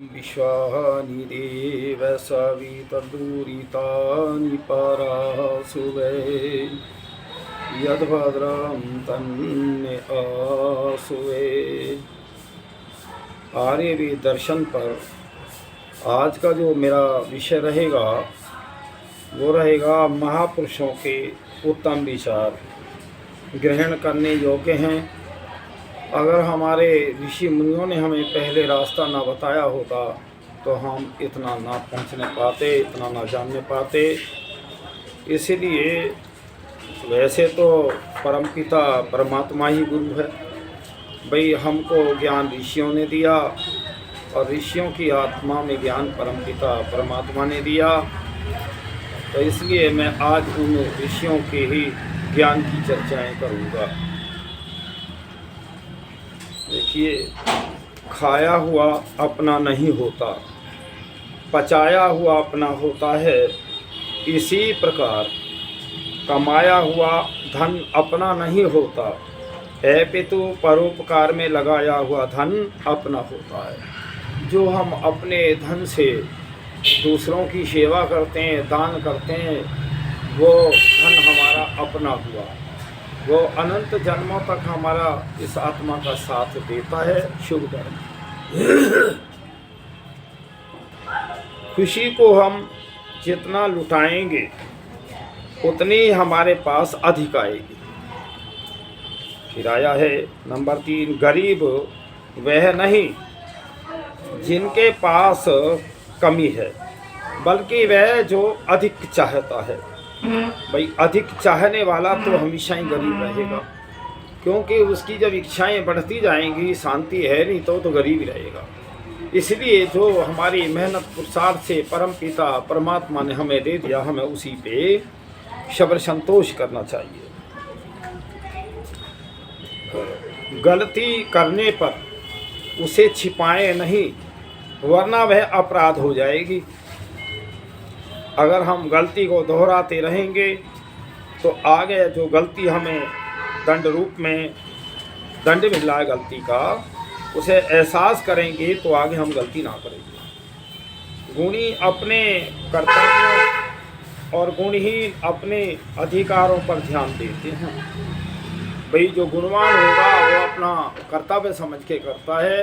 विश्वानि देव सवितर्दूरितानि परासुवे यद्भद्रं तन्मे आसुवे। आर्यवेद दर्शन पर आज का जो मेरा विषय रहेगा वो रहेगा महापुरुषों के उत्तम विचार ग्रहण करने योग्य हैं। अगर हमारे ऋषि मुनियों ने हमें पहले रास्ता ना बताया होता तो हम इतना ना पहुंचने पाते, इतना ना जानने पाते। इसीलिए वैसे तो परमपिता परमात्मा ही गुरु है भाई, हमको ज्ञान ऋषियों ने दिया और ऋषियों की आत्मा में ज्ञान परमपिता परमात्मा ने दिया। तो इसलिए मैं आज उन ऋषियों के ही ज्ञान की चर्चाएं करूँगा। देखिए, खाया हुआ अपना नहीं होता, पचाया हुआ अपना होता है। इसी प्रकार कमाया हुआ धन अपना नहीं होता है, पितु परोपकार में लगाया हुआ धन अपना होता है। जो हम अपने धन से दूसरों की सेवा करते हैं, दान करते हैं, वो धन हमारा अपना हुआ, वो अनंत जन्मों तक हमारा इस आत्मा का साथ देता है। शुभ कर्म खुशी को हम जितना लुटाएंगे उतनी हमारे पास अधिक आएगी। फिर आया है नंबर 3, गरीब वह नहीं जिनके पास कमी है, बल्कि वह जो अधिक चाहता है। भाई, अधिक चाहने वाला तो हमेशा ही गरीब रहेगा, क्योंकि उसकी जब इच्छाएं बढ़ती जाएंगी, शांति है नहीं तो गरीब ही रहेगा। इसलिए जो हमारी मेहनत पुरुषार्थ से परम पिता परमात्मा ने हमें दे दिया, हमें उसी पे सब्र संतोष करना चाहिए। गलती करने पर उसे छिपाएं नहीं, वरना वह अपराध हो जाएगी। अगर हम गलती को दोहराते रहेंगे तो आगे जो गलती हमें दंड रूप में दंड मिल रहा है गलती का, उसे एहसास करेंगे तो आगे हम गलती ना करेंगे। गुणी अपने कर्तव्यों और गुणहीन अपने अधिकारों पर ध्यान देते हैं। भाई, जो गुणवान होगा वो अपना कर्तव्य समझ के करता है,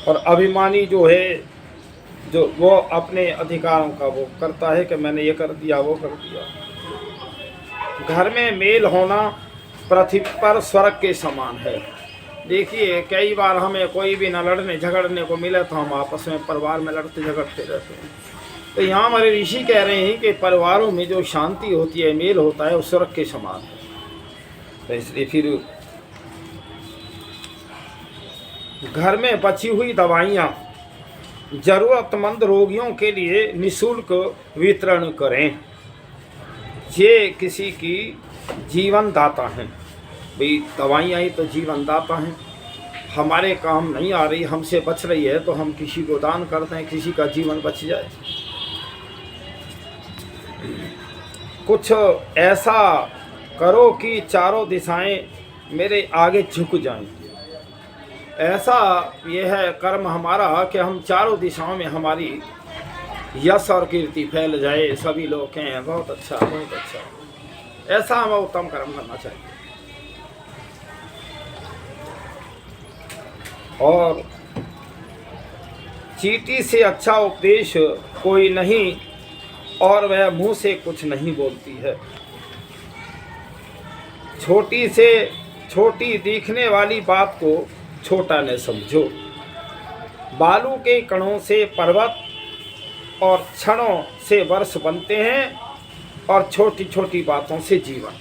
और अभिमानी जो है जो वो अपने अधिकारों का वो करता है कि मैंने ये कर दिया, वो कर दिया। घर में मेल होना पृथ्वी पर स्वर्ग के समान है। देखिए, कई बार हमें कोई भी न लड़ने झगड़ने को मिले तो हम आपस में परिवार में लड़ते झगड़ते रहते हैं। तो यहाँ हमारे ऋषि कह रहे हैं कि परिवारों में जो शांति होती है, मेल होता है, वो स्वर्ग के समान है। तो इसलिए फिर घर में बची हुई दवाइयाँ जरूरतमंद रोगियों के लिए निःशुल्क वितरण करें। ये किसी की जीवन दाता हैं। भाई, दवाइयाँ ही तो जीवन दाता हैं। हमारे काम नहीं आ रही, हमसे बच रही है, तो हम किसी को दान करते हैं, किसी का जीवन बच जाए। कुछ ऐसा करो कि चारों दिशाएं मेरे आगे झुक जाएं। ऐसा ये है कर्म हमारा कि हम चारों दिशाओं में हमारी यश और कीर्ति फैल जाए, सभी लोग कहें बहुत अच्छा बहुत अच्छा। ऐसा हमें उत्तम कर्म करना चाहिए। और चींटी से अच्छा उपदेश कोई नहीं, और वह मुंह से कुछ नहीं बोलती है। छोटी से छोटी दिखने वाली बात को छोटा न समझो। बालू के कणों से पर्वत और क्षणों से वर्ष बनते हैं, और छोटी छोटी बातों से जीवन।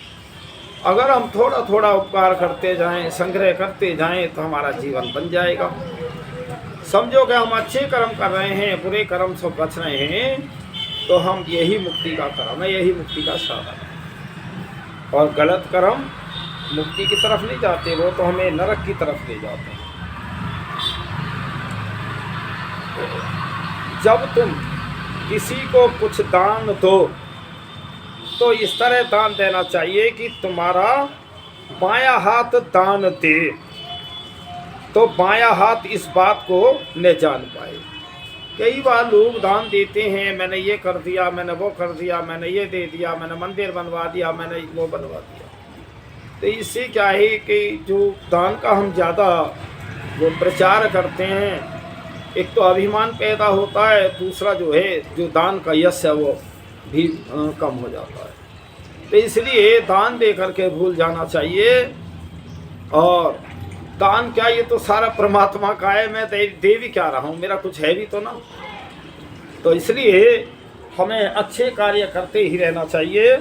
अगर हम थोड़ा थोड़ा उपकार करते जाएं, संग्रह करते जाएं, तो हमारा जीवन बन जाएगा। समझो कि हम अच्छे कर्म कर रहे हैं, बुरे कर्म से बच रहे हैं, तो हम यही मुक्ति का कर्म है, यही मुक्ति का साधन है। और गलत कर्म मुक्ति की तरफ नहीं जाते, वो तो हमें नरक की तरफ ले जाते हैं। जब तुम किसी को कुछ दान दो तो इस तरह दान देना चाहिए कि तुम्हारा बायां हाथ दान दे, तो बायां हाथ इस बात को न जान पाए। कई बार लोग दान देते हैं, मैंने ये कर दिया, मैंने वो कर दिया, मैंने ये दे दिया, मैंने मंदिर बनवा दिया, मैंने वो बनवा दिया। तो इससे क्या है कि जो दान का हम ज़्यादा वो प्रचार करते हैं, एक तो अभिमान पैदा होता है, दूसरा जो है जो दान का यश है वो भी कम हो जाता है। तो इसलिए दान दे करके भूल जाना चाहिए। और दान क्या, ये तो सारा परमात्मा का है, मैं दे भी क्या रहा हूँ, मेरा कुछ है भी तो ना। तो इसलिए हमें अच्छे कार्य करते ही रहना चाहिए।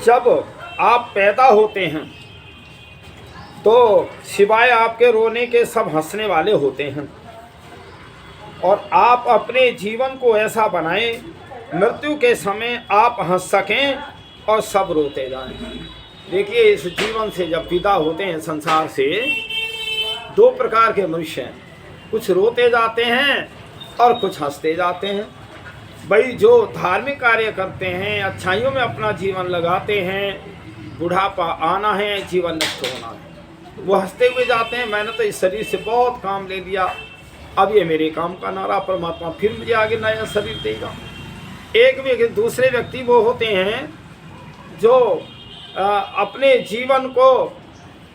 जब आप पैदा होते हैं तो सिवाय आपके रोने के सब हंसने वाले होते हैं, और आप अपने जीवन को ऐसा बनाएं मृत्यु के समय आप हंस सकें और सब रोते जाएं। देखिए, इस जीवन से जब विदा होते हैं संसार से, दो प्रकार के मनुष्य हैं, कुछ रोते जाते हैं और कुछ हंसते जाते हैं। भाई जो धार्मिक कार्य करते हैं, अच्छाइयों में अपना जीवन लगाते हैं, बुढ़ापा आना है, जीवन नष्ट होना है, वो हंसते हुए जाते हैं, मैंने तो इस शरीर से बहुत काम ले लिया, अब ये मेरे काम का नारा, परमात्मा फिर मुझे आगे नया शरीर देगा। एक दूसरे व्यक्ति वो होते हैं जो अपने जीवन को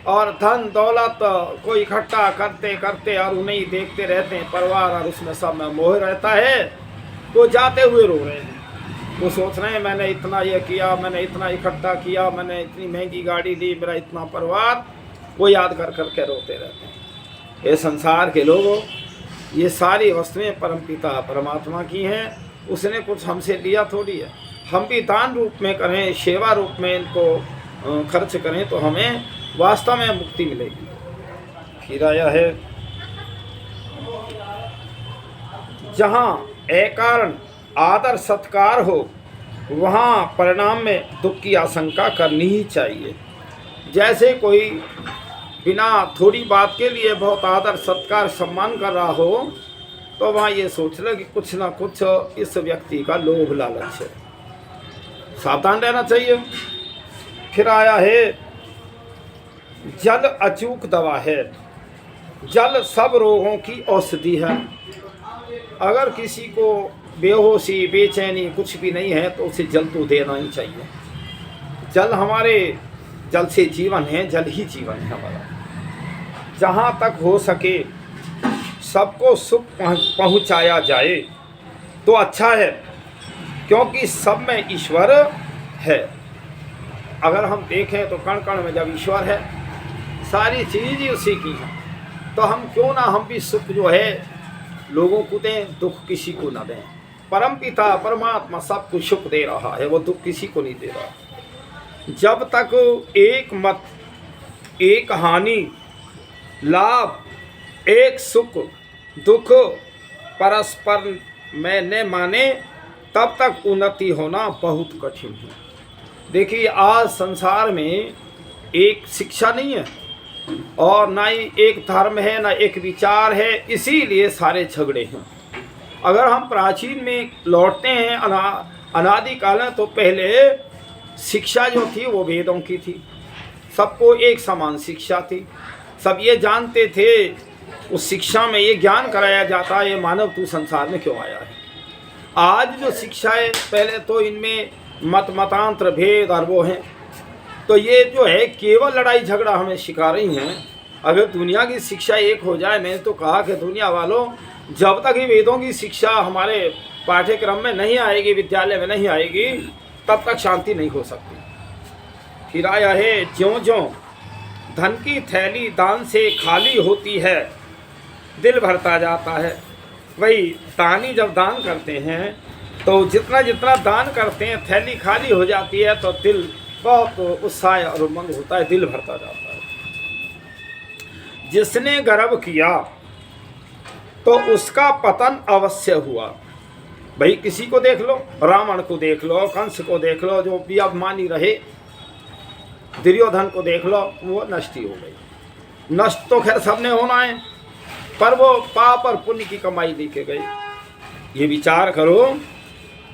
और धन दौलत को इकट्ठा करते करते और उन्हें ही देखते रहते हैं, परिवार और उसमें सब में मोह रहता है, वो जाते हुए रो रहे हैं। वो सोच रहे हैं मैंने इतना ये किया, मैंने इतना इकट्ठा किया, मैंने इतनी महंगी गाड़ी ली, मेरा इतना परिवार, वो याद कर कर के रोते रहते हैं। ये संसार के लोगों, ये सारी वस्तुएं परमपिता परमात्मा की हैं, उसने कुछ हमसे लिया थोड़ी है। हम भी दान रूप में करें, सेवा रूप में इनको खर्च करें तो हमें वास्तव में मुक्ति मिलेगी। फिर आया है, जहाँ अकारण आदर सत्कार हो वहाँ परिणाम में दुख की आशंका करनी ही चाहिए। जैसे कोई बिना थोड़ी बात के लिए बहुत आदर सत्कार सम्मान कर रहा हो तो वहाँ ये सोच ले कि कुछ ना कुछ इस व्यक्ति का लोभ लालच है, सावधान रहना चाहिए। फिर आया है, जल अचूक दवा है, जल सब रोगों की औषधि है। अगर किसी को बेहोशी बेचैनी कुछ भी नहीं है तो उसे जल तो देना ही चाहिए। जल हमारे, जल से जीवन है, जल ही जीवन है हमारा। जहाँ तक हो सके सबको सुख पहुँचाया जाए तो अच्छा है, क्योंकि सब में ईश्वर है। अगर हम देखें तो कण कण में जब ईश्वर है, सारी चीज़ ही उसी की है, तो हम क्यों ना हम भी सुख जो है लोगों को दें, दुख किसी को ना दें। परम पिता परमात्मा सबको सुख दे रहा है, वो दुख किसी को नहीं दे रहा। जब तक एक मत, एक हानि, लाभ, एक सुख दुख परस्पर में न माने, तब तक उन्नति होना बहुत कठिन है। देखिए, आज संसार में एक शिक्षा नहीं है और ना ही एक धर्म है, ना एक विचार है, इसीलिए सारे झगड़े हैं। अगर हम प्राचीन में लौटते हैं अनादिकाल में, तो पहले शिक्षा जो थी वो वेदों की थी, सबको एक समान शिक्षा थी, सब ये जानते थे, उस शिक्षा में ये ज्ञान कराया जाता है, ये मानव तू संसार में क्यों आया है। आज जो शिक्षा है, पहले तो इनमें मतांतर भेद और वो हैं, तो ये जो है केवल लड़ाई झगड़ा हमें सिखा रही हैं। अगर दुनिया की शिक्षा एक हो जाए, मैंने तो कहा कि दुनिया वालों, जब तक ही वेदों की शिक्षा हमारे पाठ्यक्रम में नहीं आएगी, विद्यालय में नहीं आएगी, तब तक शांति नहीं हो सकती। फिर आया है, ज्यों ज्यों धन की थैली दान से खाली होती है, दिल भरता जाता है। वही दानी जब दान करते हैं तो जितना जितना दान करते हैं, थैली खाली हो जाती है तो दिल बहुत उत्साह और उमंग होता है, दिल भरता जाता है। जिसने गर्व किया तो उसका पतन अवश्य हुआ। भाई किसी को देख लो, रावण को देख लो, कंस को देख लो, जो भी अभिमानी रहे, दुर्योधन को देख लो, वो नष्ट ही हो गई। नष्ट तो खैर सबने होना है, पर वो पाप और पुण्य की कमाई लेके गए। ये विचार करो,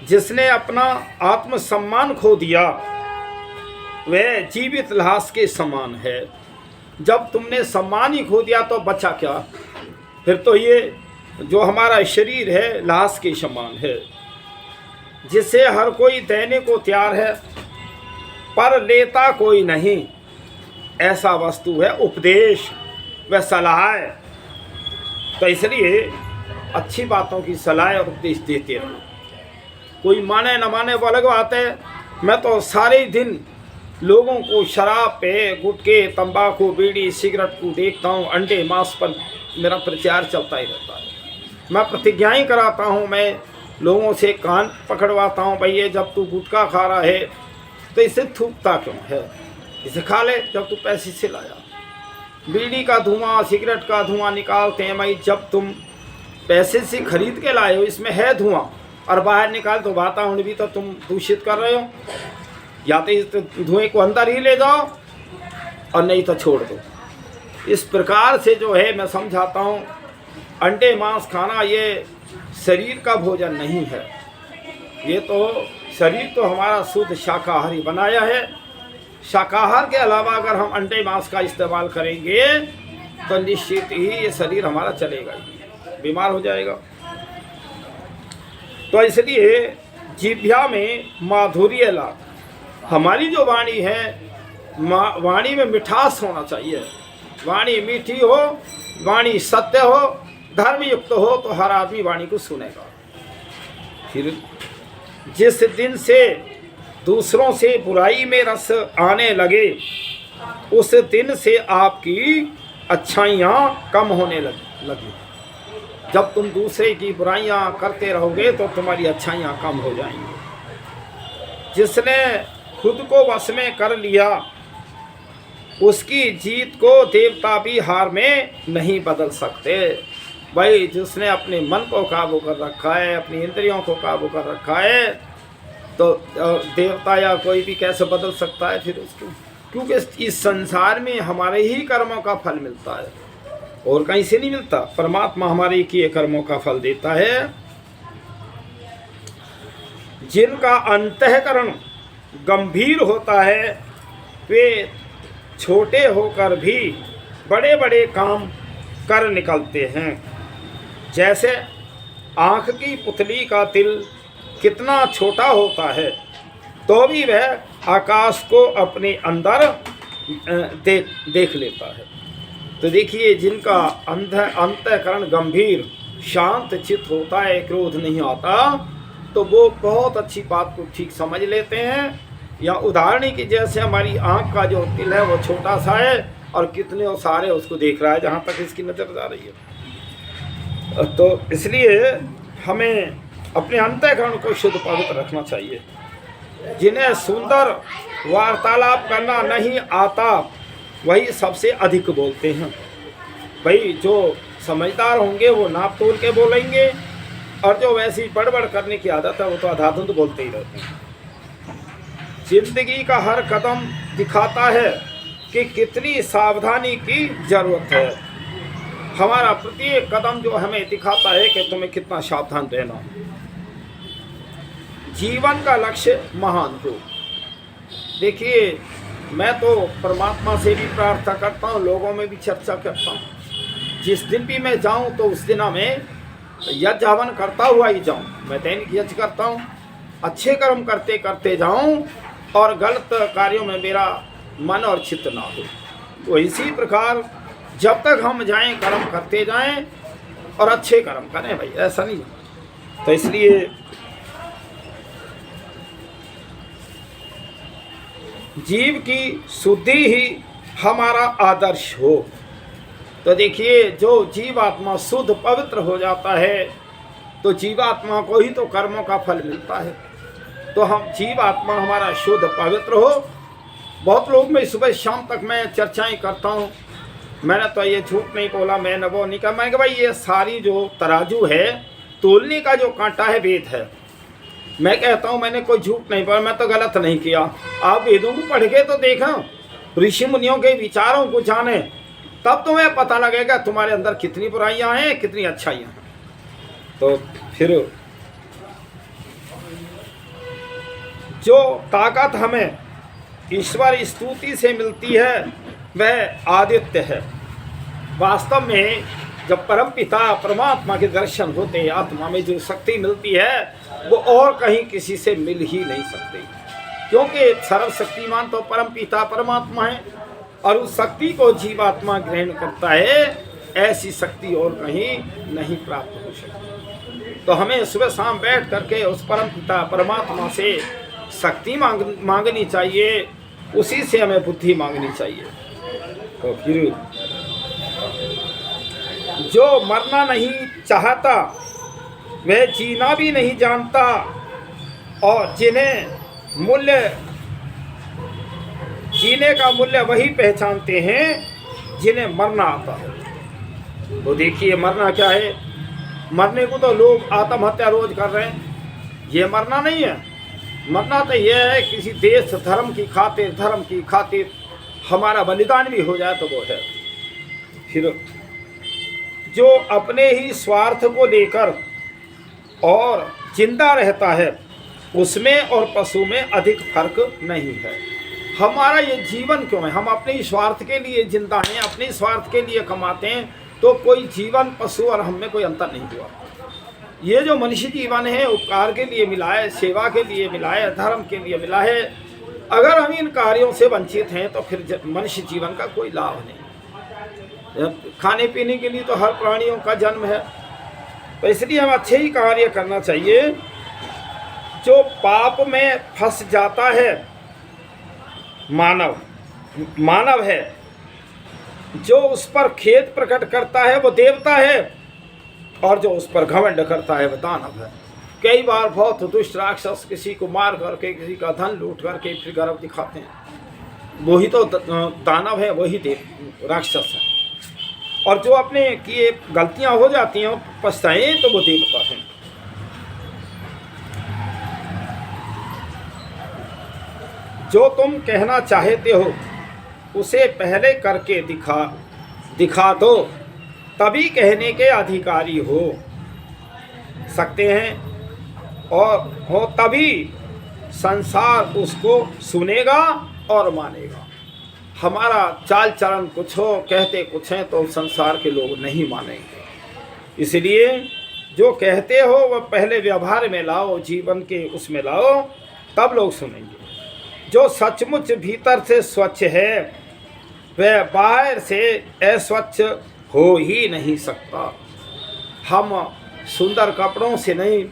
जिसने अपना आत्मसम्मान खो दिया वह जीवित लाश के समान है। जब तुमने सम्मान ही खो दिया तो बचा क्या? फिर तो ये जो हमारा शरीर है लाश के समान है, जिसे हर कोई देने को तैयार है पर लेता कोई नहीं। ऐसा वस्तु है उपदेश व सलाह। तो इसलिए अच्छी बातों की सलाह और उपदेश देते रहो। कोई माने न माने वो अलग बात है। मैं तो सारे दिन लोगों को शराब पे, गुटखे, तंबाकू, बीड़ी, सिगरेट को देखता हूँ। अंडे मांस पर मेरा प्रचार चलता ही रहता है। मैं प्रतिज्ञाएं कराता हूँ, मैं लोगों से कान पकड़वाता हूँ, भाई ये जब तू गुटखा खा रहा है तो इसे थूकता क्यों है? इसे खा ले जब तू पैसे से लाया। बीड़ी का धुआं, सिगरेट का धुआं निकालते हैं, भाई जब तुम पैसे से खरीद के लाए हो इसमें है धुआं, और बाहर निकाल तो वातावरण भी तो तुम दूषित कर रहे हो। या तो इस धुएं को अंदर ही ले जाओ और नहीं तो छोड़ दो। इस प्रकार से जो है मैं समझाता हूँ, अंडे मांस खाना ये शरीर का भोजन नहीं है। ये तो शरीर तो हमारा शुद्ध शाकाहारी बनाया है। शाकाहार के अलावा अगर हम अंडे मांस का इस्तेमाल करेंगे तो निश्चित ही ये शरीर हमारा चलेगा ही, बीमार हो जाएगा। तो इसलिए जिह्वा में माधुर्य ला। हमारी जो वाणी है, वाणी में मिठास होना चाहिए। वाणी मीठी हो, वाणी सत्य हो, धर्मयुक्त हो तो हर आदमी वाणी को सुनेगा। फिर जिस दिन से दूसरों से बुराई में रस आने लगे उस दिन से आपकी अच्छाइयाँ कम होने लगी। जब तुम दूसरे की बुराइयाँ करते रहोगे तो तुम्हारी अच्छाइयाँ कम हो जाएंगी। जिसने खुद को वश में कर लिया उसकी जीत को देवता भी हार में नहीं बदल सकते। भाई जिसने अपने मन को काबू कर रखा है, अपनी इंद्रियों को काबू कर रखा है, तो देवता या कोई भी कैसे बदल सकता है फिर उसको? क्योंकि इस संसार में हमारे ही कर्मों का फल मिलता है और कहीं से नहीं मिलता। परमात्मा हमारे किए कर्मों का फल देता है। जिनका अंतःकरण गंभीर होता है वे छोटे होकर भी बड़े बड़े काम कर निकलते हैं। जैसे आँख की पुतली का तिल कितना छोटा होता है तो भी वह आकाश को अपने अंदर देख लेता है। तो देखिए जिनका अंतःकरण गंभीर, शांत चित्त होता है, क्रोध नहीं आता, तो वो बहुत अच्छी बात को ठीक समझ लेते हैं। या उदाहरण की जैसे हमारी आँख का जो तिल है वो छोटा सा है और कितने सारे उसको देख रहा है जहाँ तक इसकी नज़र जा रही है। तो इसलिए हमें अपने अंतःकरण को शुद्ध पवित्र रखना चाहिए। जिन्हें सुंदर वार्तालाप करना नहीं आता वही सबसे अधिक बोलते हैं। भाई जो समझदार होंगे वो नाप तोल के बोलेंगे, और जो वैसी बड़बड़ करने की आदत है वो तो आधाधुंध बोलते ही रहते हैं। जिंदगी का हर कदम दिखाता है कि कितनी सावधानी की जरूरत है। हमारा प्रत्येक कदम जो हमें दिखाता है कि तुम्हें कितना सावधान रहना। जीवन का लक्ष्य महान हो। देखिए मैं तो परमात्मा से भी प्रार्थना करता हूँ, लोगों में भी चर्चा करता हूँ। जिस दिन भी मैं जाऊँ तो उस दिन में यज्ञ हवन करता हुआ ही जाऊँ। मैं दैनिक यज्ञ करता हूँ, अच्छे कर्म करते करते जाऊँ और गलत कार्यों में मेरा मन और चित्त ना हो। तो इसी प्रकार जब तक हम जाएं कर्म करते जाएं और अच्छे कर्म करें भाई, ऐसा नहीं। तो इसलिए जीव की शुद्धि ही हमारा आदर्श हो। तो देखिए जो जीवात्मा शुद्ध पवित्र हो जाता है तो जीवात्मा को ही तो कर्मों का फल मिलता है। तो हम जीवात्मा हमारा शुद्ध पवित्र हो। बहुत लोग मैं सुबह शाम तक मैं चर्चाएं करता हूँ, मैंने तो ये झूठ नहीं बोला, मैंने वो नहीं कहा। मैंने कहा भाई ये सारी जो तराजू है, तोलने का जो कांटा है वेद है। मैं कहता हूँ मैंने कोई झूठ नहीं बोला, मैं तो गलत नहीं किया। आप वेदों को पढ़ के तो देखा, ऋषि मुनियों के विचारों को जाने, तब तुम्हें पता लगेगा तुम्हारे अंदर कितनी बुराइयां हैं, कितनी अच्छाइयां हैं। तो फिर जो ताकत हमें ईश्वर स्तुति से मिलती है वह आदित्य है। वास्तव में जब परम पिता परमात्मा के दर्शन होते हैं, आत्मा में जो शक्ति मिलती है वो और कहीं किसी से मिल ही नहीं सकती, क्योंकि सर्वशक्तिमान तो परम पिता परमात्मा है और उस शक्ति को जीवात्मा ग्रहण करता है। ऐसी शक्ति और कहीं नहीं प्राप्त हो सकती। तो हमें सुबह शाम बैठ करके उस परम पिता परमात्मा से शक्ति मांगनी चाहिए, उसी से हमें बुद्धि मांगनी चाहिए। तो फिर जो मरना नहीं चाहता वह जीना भी नहीं जानता, और जिन्हें मूल्य जीने का मूल्य वही पहचानते हैं जिन्हें मरना आता है। तो देखिए मरना क्या है। मरने को तो लोग आत्महत्या रोज कर रहे हैं, ये मरना नहीं है। मरना तो यह है किसी देश धर्म की खातिर हमारा बलिदान भी हो जाए तो वो है। फिर जो अपने ही स्वार्थ को लेकर और जिंदा रहता है उसमें और पशु में अधिक फर्क नहीं है। हमारा ये जीवन क्यों है, हम अपने ही स्वार्थ के लिए जिंदा हैं, अपने स्वार्थ के लिए कमाते हैं, तो कोई जीवन पशु और हम में कोई अंतर नहीं हुआ। ये जो मनुष्य जीवन है उपकार के लिए मिला है, सेवा के लिए मिला है, धर्म के लिए मिला है। अगर हम इन कार्यों से वंचित हैं तो फिर मनुष्य जीवन का कोई लाभ नहीं। खाने पीने के लिए तो हर प्राणियों का जन्म है, तो इसलिए हम अच्छे ही कार्य करना चाहिए। जो पाप में फंस जाता है मानव है, जो उस पर खेद प्रकट करता है वो देवता है, और जो उस पर घमंड करता है वो दानव है। कई बार बहुत दुष्ट राक्षस किसी को मार करके किसी का धन लूट करके फिर गर्व दिखाते हैं, वही तो दानव है, वही देव राक्षस है। और जो अपने किए गलतियां हो जाती हैं पछताएं तो वो देवता है। जो तुम कहना चाहते हो उसे पहले करके दिखा दो, तभी कहने के अधिकारी हो सकते हैं, और हो तभी संसार उसको सुनेगा और मानेगा। हमारा चाल चलन कुछ हो, कहते कुछ हैं, तो संसार के लोग नहीं मानेंगे। इसलिए जो कहते हो वह पहले व्यवहार में लाओ, जीवन के उसमें लाओ, तब लोग सुनेंगे। जो सचमुच भीतर से स्वच्छ है वह बाहर से अस्वच्छ हो ही नहीं सकता। हम सुंदर कपड़ों से नहीं,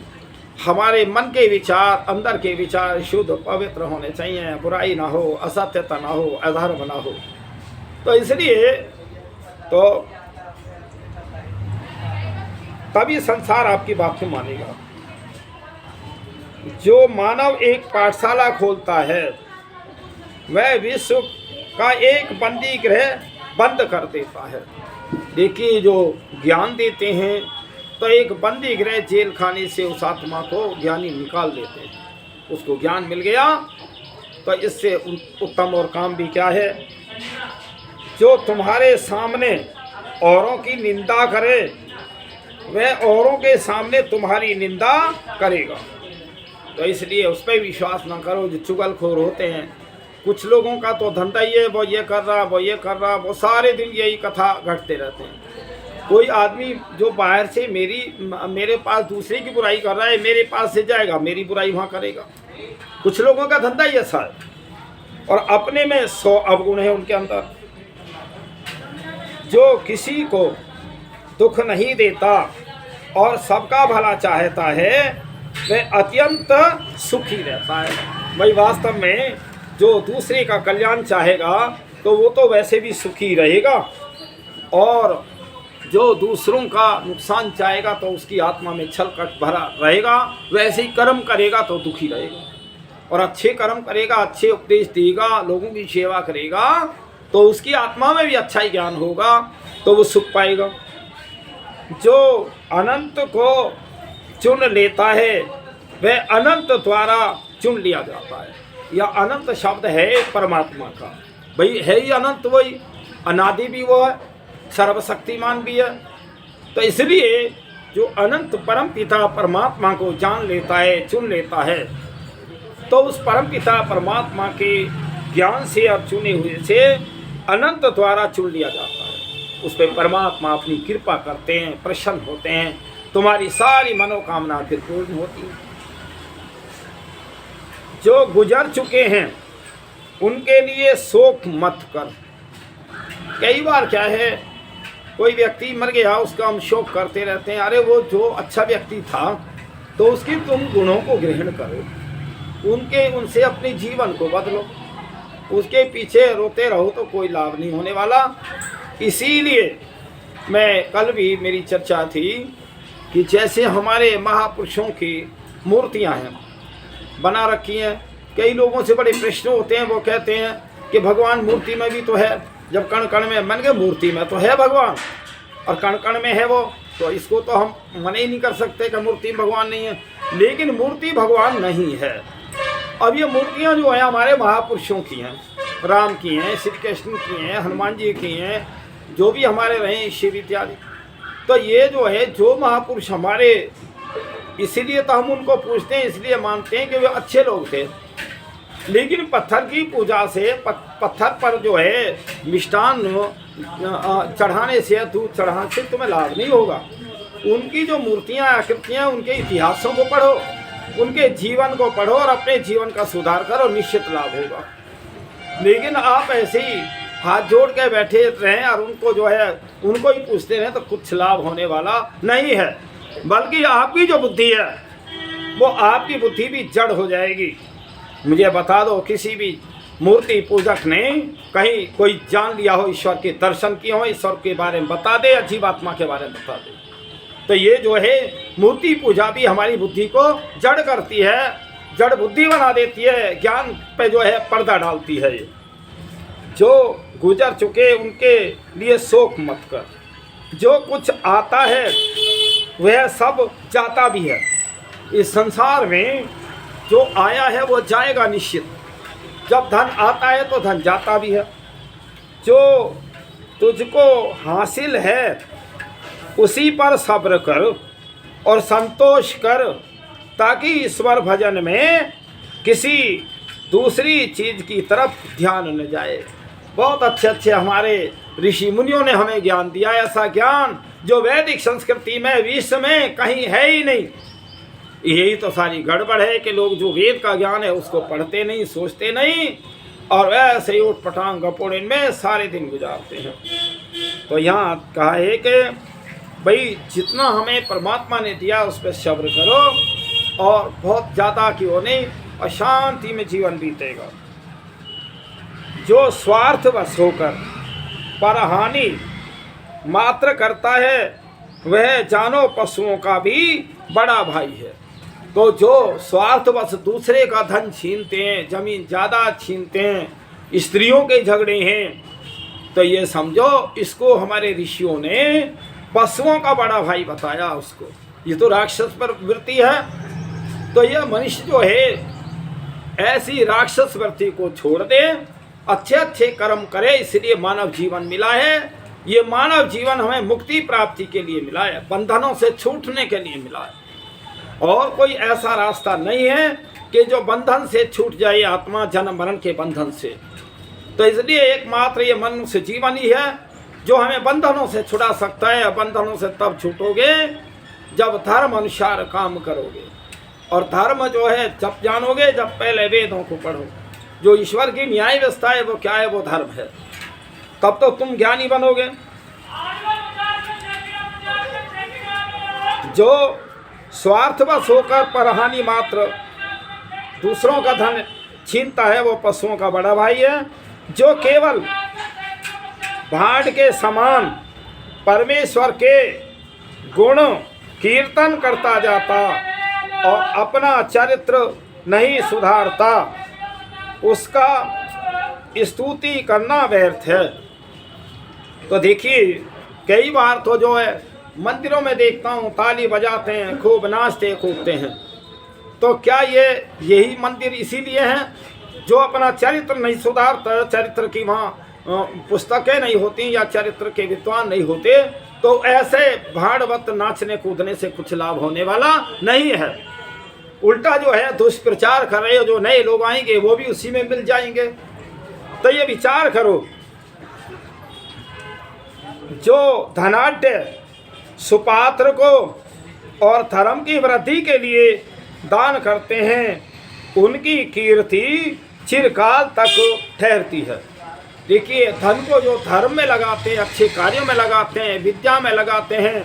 हमारे मन के विचार, अंदर के विचार शुद्ध पवित्र होने चाहिए, बुराई ना हो, असत्यता ना हो, अधर्म ना हो। तो इसलिए तो तभी संसार आपकी बात को मानेगा। जो मानव एक पाठशाला खोलता है वह विश्व का एक बंदी गृह बंद कर देता है। देखिए जो ज्ञान देते हैं तो एक बंदी गृह जेल खाने से उस आत्मा को ज्ञानी निकाल देते हैं। उसको ज्ञान मिल गया तो इससे उत्तम और काम भी क्या है। जो तुम्हारे सामने औरों की निंदा करे वह औरों के सामने तुम्हारी निंदा करेगा। तो इसलिए उस पर विश्वास ना करो जो चुगलखोर होते हैं। कुछ लोगों का तो धंधा ही है, वो ये कर रहा, वो ये कर रहा, वो सारे दिन यही कथा घटते रहते हैं। कोई आदमी जो बाहर से मेरे पास दूसरे की बुराई कर रहा है, मेरे पास से जाएगा, मेरी बुराई वहाँ करेगा। कुछ लोगों का धंधा ही ऐसा है, और अपने में 100 अवगुण है उनके अंदर। जो किसी को दुख नहीं देता और सबका भला चाहता है वह अत्यंत सुखी रहता है। भाई वास्तव में जो दूसरे का कल्याण चाहेगा तो वो तो वैसे भी सुखी रहेगा, और जो दूसरों का नुकसान चाहेगा तो उसकी आत्मा में छल कट भरा रहेगा। वैसे ही कर्म करेगा तो दुखी रहेगा, और अच्छे कर्म करेगा, अच्छे उपदेश देगा, लोगों की सेवा करेगा तो उसकी आत्मा में भी अच्छा ही ज्ञान होगा, तो वो सुख पाएगा। जो अनंत को चुन लेता है वह अनंत द्वारा चुन लिया जाता है। यह अनंत शब्द है परमात्मा का। भाई है ही अनंत, वही अनादि भी वो है, सर्वशक्तिमान भी है। तो इसलिए जो अनंत परम पिता परमात्मा को जान लेता है, चुन लेता है, तो उस परम पिता परमात्मा के ज्ञान से और चुने हुए से अनंत द्वारा चुन लिया जाता है। उस पर परमात्मा अपनी कृपा करते हैं, प्रसन्न होते हैं, तुम्हारी सारी मनोकामना फिर पूर्ण होती है। जो गुजर चुके हैं उनके लिए शोक मत कर। कई बार क्या है, कोई व्यक्ति मर गया, उसका हम शोक करते रहते हैं, अरे वो जो अच्छा व्यक्ति था तो उसके तुम गुणों को ग्रहण करो, उनसे अपने जीवन को बदलो। उसके पीछे रोते रहो तो कोई लाभ नहीं होने वाला। इसीलिए मैं कल भी मेरी चर्चा थी कि जैसे हमारे महापुरुषों की मूर्तियां हैं बना रखी हैं, कई लोगों से बड़े प्रश्न होते हैं, वो कहते हैं कि भगवान मूर्ति में भी तो है। जब कण कण में मन के मूर्ति में तो है भगवान और कण कण में है वो, तो इसको तो हम मना ही नहीं कर सकते कि मूर्ति भगवान नहीं है। लेकिन मूर्ति भगवान नहीं है। अब ये मूर्तियाँ जो हैं हमारे महापुरुषों की हैं, राम की हैं, श्री कृष्ण की हैं, हनुमान जी की हैं, जो भी हमारे रहे शिव इत्यादि। तो ये जो है जो महापुरुष हमारे, इसीलिए तो हम उनको पूछते हैं, इसलिए मानते हैं कि वे अच्छे लोग थे। लेकिन पत्थर की पूजा से, पत्थर पर जो है मिष्टान चढ़ाने से, दूध चढ़ाने से तुम्हें लाभ नहीं होगा। उनकी जो मूर्तियाँ आकृतियाँ, उनके इतिहासों को पढ़ो, उनके जीवन को पढ़ो और अपने जीवन का सुधार करो, निश्चित लाभ होगा। लेकिन आप ऐसे ही हाथ जोड़ के बैठे रहें और उनको जो है उनको ही पूछते रहें तो कुछ लाभ होने वाला नहीं है। बल्कि आपकी जो बुद्धि है वो आपकी बुद्धि भी जड़ हो जाएगी। मुझे बता दो, किसी भी मूर्ति पूजक ने कहीं कोई जान लिया हो, ईश्वर के दर्शन किए हो, ईश्वर के बारे में बता दे, जीवात्मा के बारे में बता दे। तो ये जो है मूर्ति पूजा भी हमारी बुद्धि को जड़ करती है, जड़ बुद्धि बना देती है, ज्ञान पे जो है पर्दा डालती है। ये जो गुजर चुके उनके लिए शोक मत कर। जो कुछ आता है वह सब जाता भी है। इस संसार में जो आया है वो जाएगा निश्चित। जब धन आता है तो धन जाता भी है। जो तुझको हासिल है उसी पर सब्र कर और संतोष कर, ताकि ईश्वर भजन में किसी दूसरी चीज़ की तरफ ध्यान न जाए। बहुत अच्छे अच्छे हमारे ऋषि मुनियों ने हमें ज्ञान दिया, ऐसा ज्ञान जो वैदिक संस्कृति में, विश्व में कहीं है ही नहीं। यही तो सारी गड़बड़ है कि लोग जो वेद का ज्ञान है उसको पढ़ते नहीं, सोचते नहीं और वैसे ही उठ पटांग गपोड़े में सारे दिन गुजारते हैं। तो यहाँ कहा है कि भाई जितना हमें परमात्मा ने दिया उस पर सब्र करो और बहुत ज़्यादा की हो नहीं, और शांति में जीवन बीतेगा। जो स्वार्थवश होकर परहानि मात्र करता है वह जानो पशुओं का भी बड़ा भाई है। तो जो स्वार्थवश दूसरे का धन छीनते हैं, जमीन ज़्यादा छीनते हैं, स्त्रियों के झगड़े हैं, तो ये समझो इसको हमारे ऋषियों ने पशुओं का बड़ा भाई बताया उसको। ये तो राक्षस पर वृत्ति है। तो यह मनुष्य जो है ऐसी राक्षस वृत्ति को छोड़ दे, अच्छे अच्छे कर्म करे, इसलिए मानव जीवन मिला है। ये मानव जीवन हमें मुक्ति प्राप्ति के लिए मिला है, बंधनों से छूटने के लिए मिला है। और कोई ऐसा रास्ता नहीं है कि जो बंधन से छूट जाए आत्मा, जन्म मरण के बंधन से। तो इसलिए एकमात्र ये मनुष्य जीवन ही है जो हमें बंधनों से छुड़ा सकता है। बंधनों से तब छूटोगे जब धर्म अनुसार काम करोगे, और धर्म जो है जब जानोगे जब पहले वेदों को पढ़ो। जो ईश्वर की न्याय व्यवस्था है वो क्या है, वो धर्म है। तब तो तुम ज्ञानी बनोगे। जो स्वार्थवश होकर परहानि मात्र दूसरों का धन छीनता है वो पशुओं का बड़ा भाई है। जो केवल भांड के समान परमेश्वर के गुण कीर्तन करता जाता और अपना चरित्र नहीं सुधारता, उसका स्तुति करना व्यर्थ है। तो देखिए कई बार तो जो है मंदिरों में देखता हूँ ताली बजाते हैं, खूब नाचते कूदते हैं। तो क्या ये यही मंदिर इसीलिए हैं जो अपना चरित्र नहीं सुधारता, चरित्र की वहाँ पुस्तकें नहीं होती या चरित्र के विद्वान नहीं होते, तो ऐसे भाड़वत नाचने कूदने से कुछ लाभ होने वाला नहीं है। उल्टा जो है दुष्प्रचार कर रहे हो, जो नए लोग आएंगे वो भी उसी में मिल जाएंगे। तो ये विचार करो जो धनाढ्य सुपात्र को और धर्म की वृद्धि के लिए दान करते हैं उनकी कीर्ति चिरकाल तक ठहरती है। देखिए, धन को जो धर्म में लगाते हैं, अच्छे कार्यों में लगाते हैं, विद्या में लगाते हैं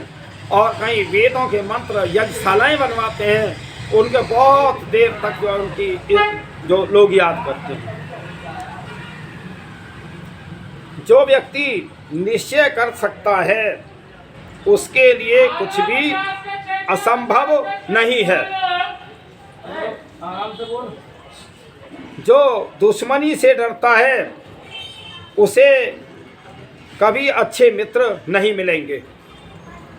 और कहीं वेदों के मंत्र यज्ञशालाएं बनवाते हैं, उनके बहुत देर तक जो उनकी जो लोग याद करते हैं। जो व्यक्ति निश्चय कर सकता है उसके लिए कुछ भी असंभव नहीं है। जो दुश्मनी से डरता है उसे कभी अच्छे मित्र नहीं मिलेंगे।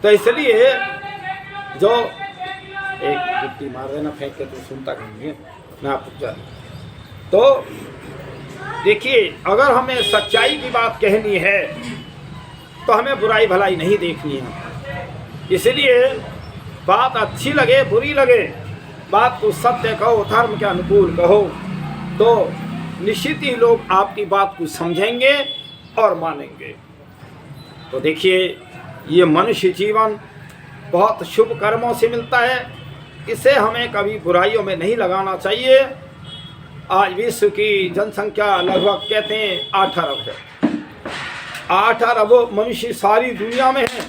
तो इसलिए जो एक गिट्टी मार देना फेंक के तो सुनता कहीं मैं आपको तो देखिए, अगर हमें सच्चाई की बात कहनी है तो हमें बुराई भलाई नहीं देखनी है। इसलिए बात अच्छी लगे बुरी लगे, बात को सत्य कहो, धर्म के अनुकूल कहो, तो निश्चित ही लोग आपकी बात को समझेंगे और मानेंगे। तो देखिए, ये मनुष्य जीवन बहुत शुभ कर्मों से मिलता है, इसे हमें कभी बुराइयों में नहीं लगाना चाहिए। आज विश्व की जनसंख्या लगभग कहते हैं 8 अरब है। 8 अरब मनुष्य सारी दुनिया में है।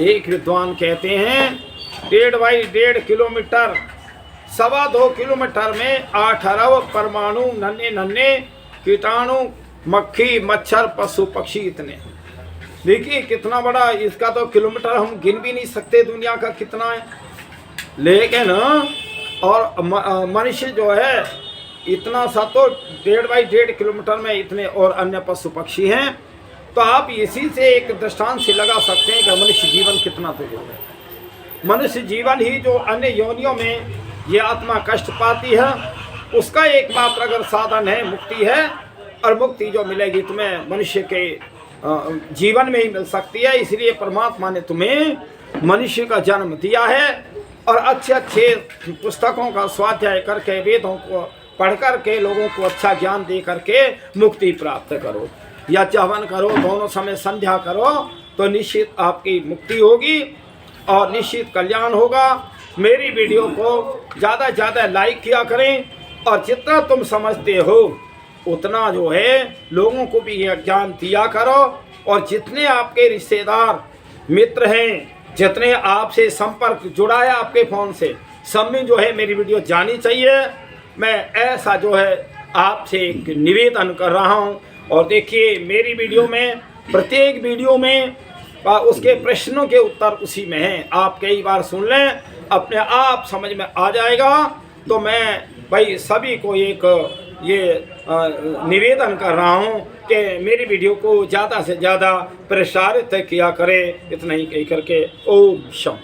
एक विद्वान कहते हैं 1.5 बाई 1.5 किलोमीटर 2.25 किलोमीटर में 8 अरब परमाणु नन्हे नन्हे कीटाणु मक्खी मच्छर पशु पक्षी इतने। देखिए कितना बड़ा, इसका तो किलोमीटर हम गिन भी नहीं सकते दुनिया का कितना है। लेकिन और मनुष्य जो है इतना सा तो 1.5 बाई 1.5 किलोमीटर में इतने और अन्य पशु पक्षी हैं। तो आप इसी से एक दृष्टांत से लगा सकते हैं कि मनुष्य जीवन कितना तो है। मनुष्य जीवन ही जो अन्य योनियों में ये आत्मा कष्ट पाती है, उसका एकमात्र अगर साधन है मुक्ति है। और मुक्ति जो मिलेगी तुम्हें मनुष्य के जीवन में ही मिल सकती है। इसलिए परमात्मा ने तुम्हें मनुष्य का जन्म दिया है और अच्छे अच्छे पुस्तकों का स्वाध्याय करके वेदों को पढ़ करके लोगों को अच्छा ज्ञान दे करके मुक्ति प्राप्त करो या हवन करो, दोनों समय संध्या करो, तो निश्चित आपकी मुक्ति होगी और निश्चित कल्याण होगा। मेरी वीडियो को ज़्यादा से ज़्यादा लाइक किया करें और जितना तुम समझते हो उतना जो है लोगों को भी यह ज्ञान दिया करो। और जितने आपके रिश्तेदार मित्र हैं, जितने आपसे संपर्क जुड़ा है आपके फ़ोन से, सब में जो है मेरी वीडियो जानी चाहिए। मैं ऐसा जो है आपसे एक निवेदन कर रहा हूं। और देखिए, मेरी वीडियो में प्रत्येक वीडियो में उसके प्रश्नों के उत्तर उसी में हैं। आप कई बार सुन लें, अपने आप समझ में आ जाएगा। तो मैं भाई सभी को एक ये निवेदन कर रहा हूं कि मेरी वीडियो को ज़्यादा से ज़्यादा प्रसारित किया करें। इतना ही कह करके ओम शम।